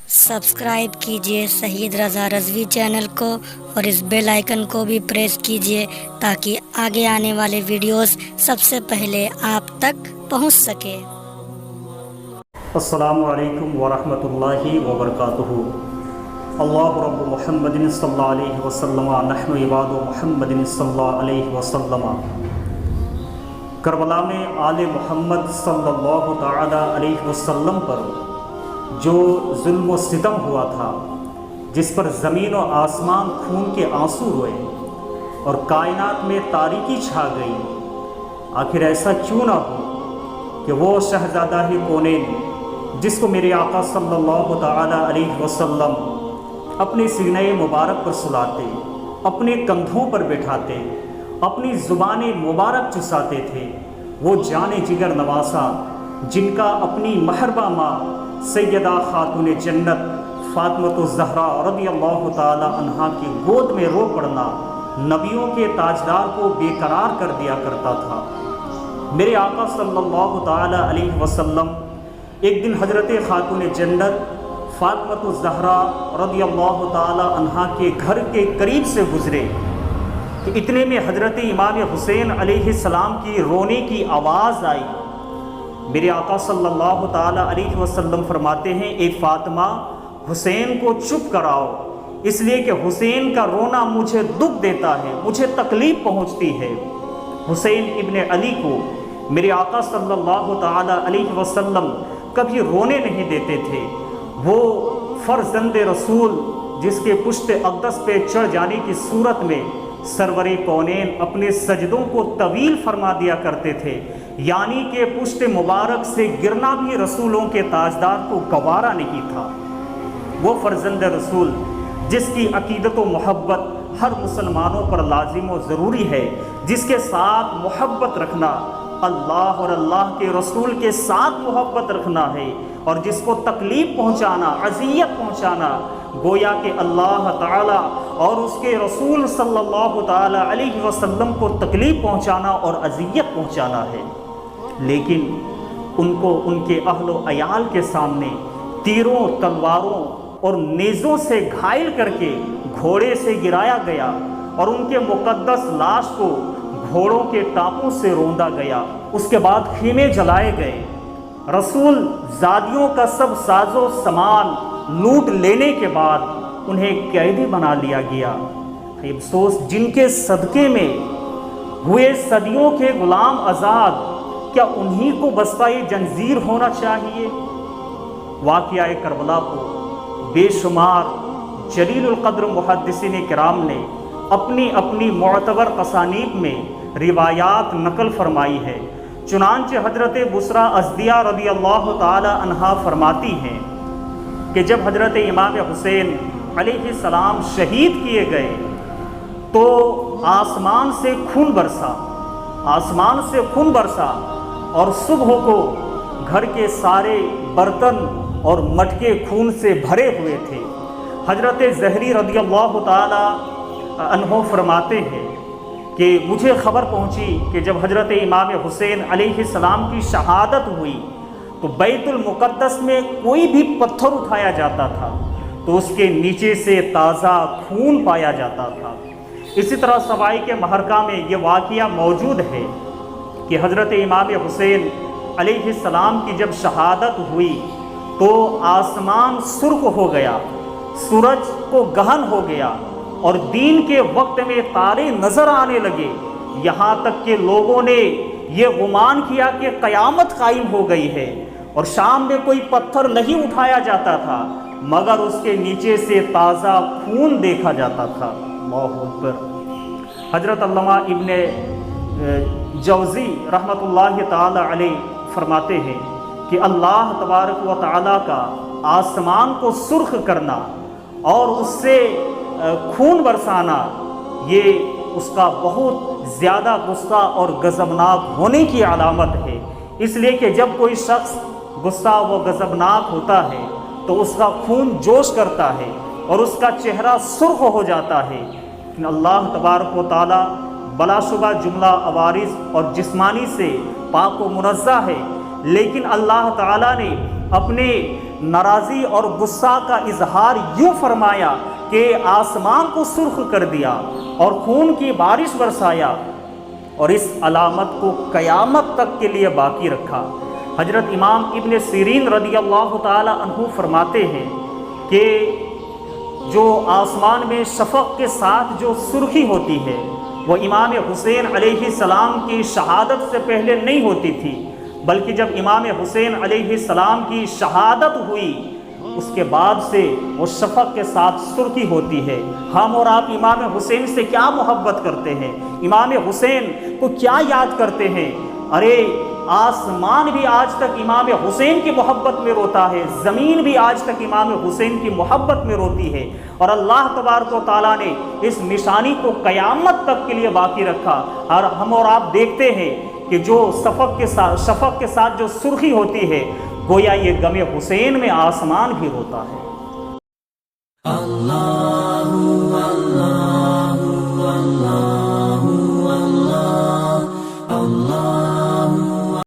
Subscribe کیجیے شہید رضا Rizvi channel کو اور اس بیل آئیکن کو بھی پریس کیجیے تاکہ آگے آنے والے ویڈیوز سب سے پہلے آپ تک پہنچ سکے۔ السلام علیکم ورحمۃ اللہ وبرکاتہ۔ اللہ رب محمد صلی اللہ علیہ وسلم نحن عباد محمد صلی اللہ علیہ وسلم۔ کربلا میں آل محمد صلی اللہ تعالی علیہ وسلم پر جو ظلم و ستم ہوا تھا، جس پر زمین و آسمان خون کے آنسو روئے اور کائنات میں تاریکی چھا گئی، آخر ایسا کیوں نہ ہو کہ وہ شہزادہ کونین جس کو میرے آقا صلی اللہ تعالی علیہ وسلم اپنے سینہ مبارک پر سلاتے، اپنے کندھوں پر بٹھاتے، اپنی زبان مبارک چساتے تھے، وہ جان جگر نواسا جن کا اپنی محربہ ماں سیدہ خاتون جنت فاطمۃ الزہراء رضی اللہ تعالی عنہا کی گود میں رو پڑنا نبیوں کے تاجدار کو بے قرار کر دیا کرتا تھا۔ میرے آقا صلی اللہ تعالی علیہ وسلم ایک دن حضرت خاتون جنت فاطمۃ الزہراء رضی اللہ تعالی عنہا کے گھر کے قریب سے گزرے کہ اتنے میں حضرت امام حسین علیہ السلام کی رونے کی آواز آئی۔ میرے آقا صلی اللہ تعالی علیہ وسلم فرماتے ہیں، اے فاطمہ، حسین کو چپ کراؤ، اس لیے کہ حسین کا رونا مجھے دکھ دیتا ہے، مجھے تکلیف پہنچتی ہے۔ حسین ابن علی کو میرے آقا صلی اللہ تعالی علیہ وسلم کبھی رونے نہیں دیتے تھے۔ وہ فرزند رسول جس کے پشت اقدس پہ چڑھ جانے کی صورت میں سرور کونین اپنے سجدوں کو طویل فرما دیا کرتے تھے، یعنی کہ پشت مبارک سے گرنا بھی رسولوں کے تاجدار کو گوارا نہیں تھا۔ وہ فرزند رسول جس کی عقیدت و محبت ہر مسلمانوں پر لازم و ضروری ہے، جس کے ساتھ محبت رکھنا اللہ اور اللہ کے رسول کے ساتھ محبت رکھنا ہے، اور جس کو تکلیف پہنچانا، اذیت پہنچانا گویا کہ اللہ تعالی اور اس کے رسول صلی اللہ تعالی علیہ وسلم کو تکلیف پہنچانا اور اذیت پہنچانا ہے۔ لیکن ان کو ان کے اہل و عیال کے سامنے تیروں، تلواروں اور نیزوں سے گھائل کر کے گھوڑے سے گرایا گیا اور ان کے مقدس لاش کو گھوڑوں کے ٹانپوں سے روندا گیا۔ اس کے بعد خیمے جلائے گئے۔ رسول زادیوں کا سب ساز و سامان لوٹ لینے کے بعد انہیں قیدی بنا لیا گیا۔ افسوس جن کے صدقے میں ہوئے صدیوں کے غلام آزاد، کیا انہی کو بستۂ جنزیر ہونا چاہیے؟ واقعہ کربلا کو بے شمار جلیل القدر محدثین کرام نے اپنی اپنی معتبر تصانیف میں روایات نقل فرمائی ہے۔ چنانچہ حضرت بصرہ ازدیہ رضی اللہ تعالی عنہا فرماتی ہیں کہ جب حضرت امام حسین علیہ السلام شہید کیے گئے تو آسمان سے خون برسا اور صبح کو گھر کے سارے برتن اور مٹکے خون سے بھرے ہوئے تھے۔ حضرت زہری رضی اللہ تعالی عنہ فرماتے ہیں کہ مجھے خبر پہنچی کہ جب حضرت امام حسین علیہ السلام کی شہادت ہوئی تو بیت المقدس میں کوئی بھی پتھر اٹھایا جاتا تھا تو اس کے نیچے سے تازہ خون پایا جاتا تھا۔ اسی طرح سوائی کے محرقہ میں یہ واقعہ موجود ہے کہ حضرت امام حسین علیہ السلام کی جب شہادت ہوئی تو آسمان سرخ ہو گیا، سورج کو گہن ہو گیا اور دین کے وقت میں تارے نظر آنے لگے، یہاں تک کہ لوگوں نے یہ گمان کیا کہ قیامت قائم ہو گئی ہے، اور شام میں کوئی پتھر نہیں اٹھایا جاتا تھا مگر اس کے نیچے سے تازہ خون دیکھا جاتا تھا۔ اللہ اکبر۔ حضرت علامہ ابن جوزی رحمۃ اللہ تعالی علیہ فرماتے ہیں کہ اللہ تبارک و تعالی کا آسمان کو سرخ کرنا اور اس سے خون برسانا یہ اس کا بہت زیادہ غصہ اور غضبناک ہونے کی علامت ہے، اس لیے کہ جب کوئی شخص غصہ و غضبناک ہوتا ہے تو اس کا خون جوش کرتا ہے اور اس کا چہرہ سرخ ہو جاتا ہے۔ لیکن اللہ تبارک و تعالی بلا شبہ جملہ عوارض اور جسمانی سے پاک و منزہ ہے، لیکن اللہ تعالیٰ نے اپنے ناراضی اور غصہ کا اظہار یوں فرمایا کہ آسمان کو سرخ کر دیا اور خون کی بارش برسایا اور اس علامت کو قیامت تک کے لیے باقی رکھا۔ حضرت امام ابن سیرین رضی اللہ تعالی عنہ فرماتے ہیں کہ جو آسمان میں شفق کے ساتھ جو سرخی ہوتی ہے وہ امام حسین علیہ السلام کی شہادت سے پہلے نہیں ہوتی تھی، بلکہ جب امام حسین علیہ السلام کی شہادت ہوئی اس کے بعد سے وہ شفق کے ساتھ سرخی ہوتی ہے۔ ہم اور آپ امام حسین سے کیا محبت کرتے ہیں، امام حسین کو کیا یاد کرتے ہیں؟ ارے آسمان بھی آج تک امام حسین کی محبت میں روتا ہے، زمین بھی آج تک امام حسین کی محبت میں روتی ہے، اور اللہ تبارک و تعالیٰ نے اس نشانی کو قیامت تک کے لیے باقی رکھا۔ اور ہم اور آپ دیکھتے ہیں کہ جو شفق کے ساتھ جو سرخی ہوتی ہے گویا یہ غم حسین میں آسمان بھی روتا ہے۔ اللہ